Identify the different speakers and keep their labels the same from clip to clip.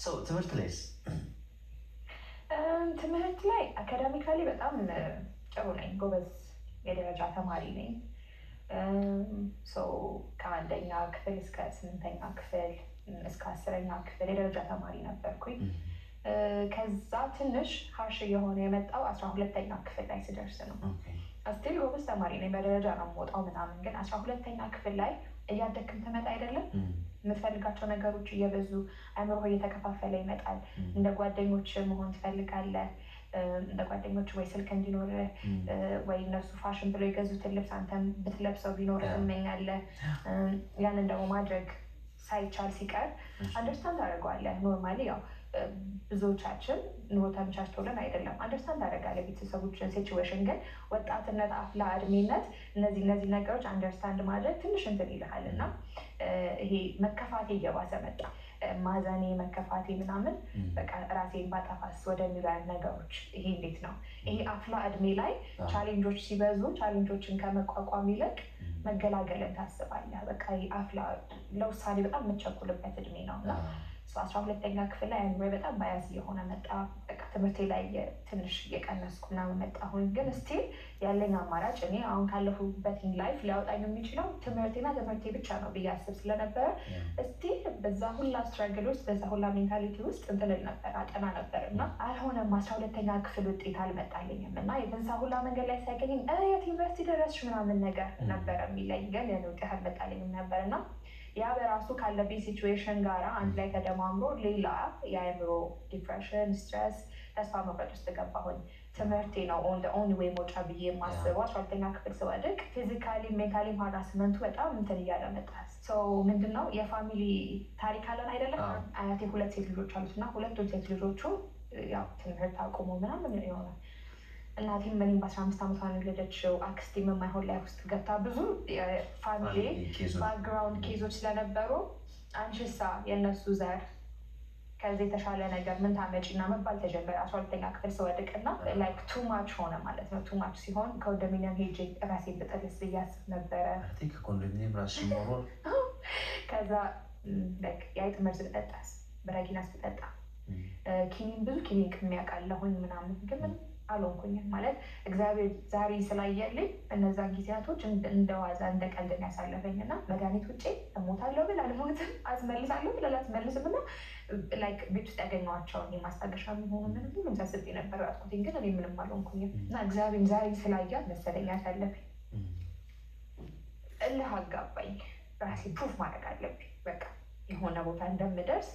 Speaker 1: ትምህርት ላይስ?
Speaker 2: ትምህርት ላይ አካዳሚካሊ በጣም ጥሩ ነኝ፣ ጎበዝ የደረጃ ተማሪ ነኝ። ከአንደኛ ክፍል እስከ 8ኛ ክፍል እስከ 10ኛ ክፍል የደረጃ ተማሪ ነበርኩኝ። ከዛ ትንሽ ሀርሽ የሆነ የመጣው 12ኛ ክፍል ላይ ስደርስ ነው። ስቲል ጎበዝ ተማሪ ነኝ፣ በደረጃ ነው የምወጣው ምናምን። ግን 12ኛ ክፍል ላይ እያደግክም ትመጣ አይደለም የምትፈልጋቸው ነገሮች እየበዙ አእምሮ እየተከፋፈለ ይመጣል። እንደ ጓደኞች መሆን ትፈልጋለህ። እንደ ጓደኞች ወይ ስልክ እንዲኖር ወይ እነሱ ፋሽን ብሎ የገዙትን ልብስ አንተም ብትለብሰው ቢኖር ትመኛለህ። ያንን ደግሞ ማድረግ ሳይቻል ሲቀር አንደርስታንድ ታደርገዋለህ። ኖርማሊ ያው ብዙዎቻችን ኑሮ ተመቻችቶልን አይደለም፣ አንደርስታንድ ታደርጋለህ ቤተሰቦችን ሲቹዌሽን። ግን ወጣትነት፣ አፍላ እድሜነት እነዚህ ነገሮች አንደርስታንድ ማድረግ ትንሽ እንትን ይልሃል እና ይሄ መከፋቴ እየባሰ መጣ። ማዘኔ፣ መከፋቴ ምናምን በቃ ራሴን ባጠፋስ ወደሚሉ ነገሮች። ይሄ እንዴት ነው ይሄ አፍላ እድሜ ላይ ቻሌንጆች ሲበዙ ቻሌንጆችን ከመቋቋም ይልቅ መገላገልን ታስባለህ። በቃ አፍላ ለውሳኔ በጣም የምትቸኩልበት እድሜ ነው እና 12ኛ ክፍል ላይ አእምሮዬ በጣም ባያዝ እየሆነ መጣ። በቃ ትምህርቴ ላይ ትንሽ እየቀነስኩ ምናምን መጣሁኝ። ግን ስቲል ያለኝ አማራጭ እኔ አሁን ካለፉበት ላይፍ ሊያወጣኝ የሚችለው ትምህርቴና ትምህርቴ ብቻ ነው ብዬ አስብ ስለነበረ ስቲል በዛ ሁላ ስትራግል ውስጥ በዛ ሁላ ሜንታሊቲ ውስጥ እንትልል ነበር፣ አጠና ነበር እና አልሆነም። 12ኛ ክፍል ውጤት አልመጣልኝም እና የበዛ ሁላ መንገድ ላይ ሳይገኝም የት ዩኒቨርሲቲ ደረስሽ ምናምን ነገር ነበረ የሚለኝ። ግን ያን ውጤት አልመጣልኝም ነበር እና ያ በራሱ ካለብኝ ሲቹዌሽን ጋር አንድ ላይ ተደማምሮ ሌላ የአእምሮ ዲፕሬሽን፣ ስትረስ፣ ተስፋ መቁረጥ ውስጥ ገባሁኝ። ትምህርቴ ነው ኦንሊ ዌይ መውጫ ብዬ የማስበው። 12ኛ ክፍል ስወድቅ ፊዚካሊ ሜንታሊ ሃራስመንቱ በጣም እንትን እያለ መጣ። ምንድነው የፋሚሊ ታሪክ አለን አይደለም። አያቴ 2 ሴት ልጆች አሉት እና 2ቱም ሴት ልጆቹ ያው ትምህርት አቁሞ ምናምን ይሆናል። እናቴም እኔም በ15 ዓመቷ ነው የወለደችው። አክስቴም የማይሆን ላይ ውስጥ ገብታ ብዙ ፋሚሊ ባክግራውንድ ኬዞች ስለነበሩ አንቺሳ የእነሱ ዘር ከዚህ የተሻለ ነገር ምን ታመጪና መባል ተጀመረ። 12ኛ ክፍል ስወድቅ እና ላይክ ቱ ማች ሆነ ማለት ነው። ቱ ማች ሲሆን ኮንዶሚኒየም ሄጄ ራሴን ብጥልስ ብዬ አስብ ነበረ። ከዛ የአይጥ መርዝ ብጠጣስ፣ በረኪናስ ብጠጣ፣ ኪኒን ብዙ ኪኒን ቅሚያውቃለሁኝ ምናምን ግን አልሆንኩኝም ማለት እግዚአብሔር ዛሬ ስላየልኝ እነዛን ጊዜያቶች እንደዋዛ እንደ ቀልድን ያሳለፈኝ እና መድኃኒት ውጭ እሞታለሁ ብል አልሞትም፣ አስመልሳለሁ ብል አላስመልስም እና ላይክ ቤት ውስጥ ያገኘኋቸውን የማስታገሻ የሚሆኑ ምንም ሁሉም ሳስቤ ነበር ያጥኩትኝ። ግን እኔ ምንም አልሆንኩኝም እና እግዚአብሔር ዛሬ ስላያት መሰለኝ ያሳለፈኝ። እልህ አጋባኝ። ራሴ ፕሩፍ ማድረግ አለብኝ። በቃ የሆነ ቦታ እንደምደርስ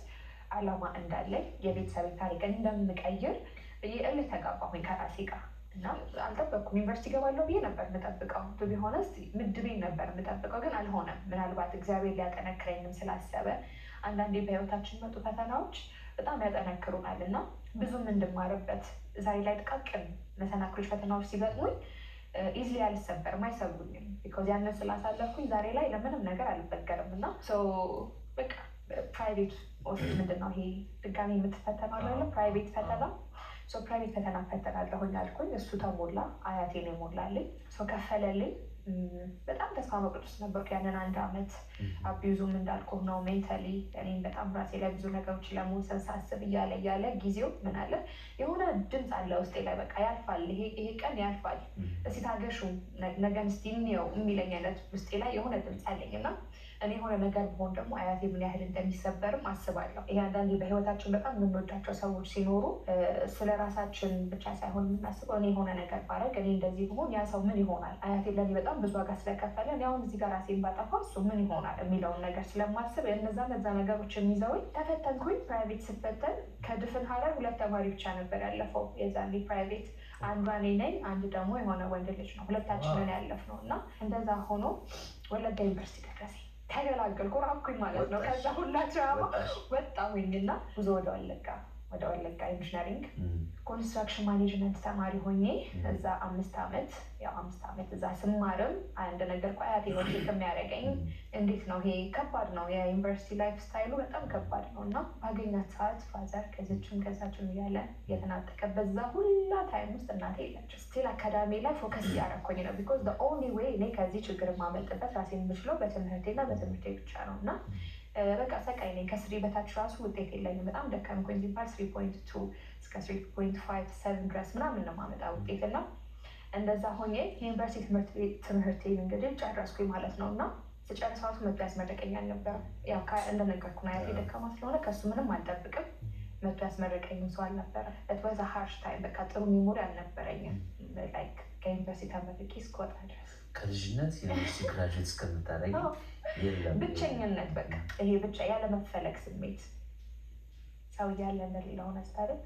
Speaker 2: አላማ እንዳለኝ የቤተሰብ ታሪክን እንደምቀይር ብዬ እልህ ተጋባሁኝ ከራሴ ጋር እና አልጠበቅኩም። ዩኒቨርሲቲ ገባለሁ ብዬ ነበር የምጠብቀው። ቢሆነ ምድቤን ነበር የምጠብቀው፣ ግን አልሆነም። ምናልባት እግዚአብሔር ሊያጠነክረኝም ስላሰበ አንዳንዴ በህይወታችን መጡ ፈተናዎች በጣም ያጠነክሩናል እና ብዙም እንድማርበት ዛሬ ላይ ጥቃቅን መሰናክሎች፣ ፈተናዎች ሲገጥሙኝ ኢዝሊ አልሰበርም፣ አይሰብሩኝም። ቢኮዝ ያንን ስላሳለፍኩኝ ዛሬ ላይ ለምንም ነገር አልበገርም እና በቃ ፕራይቬት ውስጥ ምንድነው ይሄ ድጋሚ የምትፈተነው አለ ፕራይቬት ፈተና። ፕራይቬት ፈተና ፈተናለሁኝ አልኩኝ። እሱ ተሞላ፣ አያቴን የሞላልኝ ከፈለልኝ። በጣም ተስፋ መቁረጥ ውስጥ ነበርኩ ያንን 1 ዓመት። አቢዩዙም እንዳልኩ ነው ሜንታሊ እኔም በጣም ራሴ ላይ ብዙ ነገሮች ለመውሰን ሳስብ እያለ ጊዜው ምን አለ የሆነ ድምፅ አለ ውስጤ ላይ በቃ ያልፋል፣ ይሄ ቀን ያልፋል፣ እስኪ ታገሹ፣ ነገን እስኪ እንየው የሚለኝ አይነት ውስጤ ላይ የሆነ ድምፅ አለኝ እና እኔ የሆነ ነገር ብሆን ደግሞ አያቴ ምን ያህል እንደሚሰበርም አስባለሁ። ይሄ አንዳንዴ በህይወታችን በጣም የምንወዳቸው ሰዎች ሲኖሩ ስለ ራሳችን ብቻ ሳይሆን የምናስበው እኔ የሆነ ነገር ባረግ፣ እኔ እንደዚህ ብሆን ያ ሰው ምን ይሆናል፣ አያቴ ለኔ በጣም ብዙ ዋጋ ስለከፈለ እኔ አሁን እዚህ ጋር ራሴን ባጠፋ እሱ ምን ይሆናል የሚለውን ነገር ስለማስብ እነዛ ነገሮችን ይዘውኝ ተፈተንኩኝ። ፕራይቬት ስፈተን ከድፍን ሀረር 2 ተማሪ ብቻ ነበር ያለፈው የዛኔ ፕራይቬት። አንዷ እኔ ነኝ፣ አንድ ደግሞ የሆነ ወንድ ልጅ ነው። ሁለታችንን ያለፍነው እና እንደዛ ሆኖ ወለጋ ዩኒቨርሲቲ ደረሰኝ። ተገላገልኩ፣ ራኩኝ ማለት ነው። ከዛ ሁላ ድራማ ወጣሁኝና ጉዞ ወደ ወለጋ ኢንጂነሪንግ ኮንስትራክሽን ማኔጅመንት ተማሪ ሆኜ እዛ 5 ዓመት እዛ ስማርም አንድ ነገር አያቴ ነው የሚያደርገኝ። እንዴት ነው ይሄ ከባድ ነው፣ የዩኒቨርሲቲ ላይፍ ስታይሉ በጣም ከባድ ነው እና ባገኛት ሰዓት ፋዘር ከዛችን እያለ የተናጠቀ በዛ ሁላ ታይም ውስጥ እናቴ የለችም። ስቲል አካዳሚ ላይ ፎከስ እያደረኩኝ ነው። ቢኮዝ ኦንሊ ዌይ እኔ ከዚህ ችግር የማመልጥበት ራሴን የምችለው በትምህርቴና በትምህርቴ ብቻ ነው እና በቃ ሰቃይ ነኝ። ከስሪ በታች ራሱ ውጤት የለኝም። በጣም ደከምኩኝ ሲባል 3.2 እስከ 3.57 ድረስ ምናምን ነው ማመጣ ውጤት እና እንደዛ ሆኜ ዩኒቨርሲቲ ትምህርቴን እንግዲህ ጨረስኩኝ ማለት ነው። እና ስጨርስ ራሱ መጥቶ ያስመረቀኝ አልነበረም። ያው እንደነገርኩ አያቴ ደካማ ስለሆነ ከሱ ምንም አልጠብቅም። መጥቶ ያስመረቀኝም ሰው አልነበረ። በዛ ሃርሽ ታይም በቃ ጥሩ ሜሞሪ አልነበረኝም። ላይክ ከዩኒቨርሲቲ ተመርቄ እስክወጣ ድረስ
Speaker 1: ከልጅነት ዩኒቨርሲቲ ግራጁዌት እስከምታደርጊ የለም
Speaker 2: ብቸኝነት፣ በቃ ይሄ ብቻ ያለመፈለግ ስሜት ሰው እያለ እንደሌላውን አስታርቅ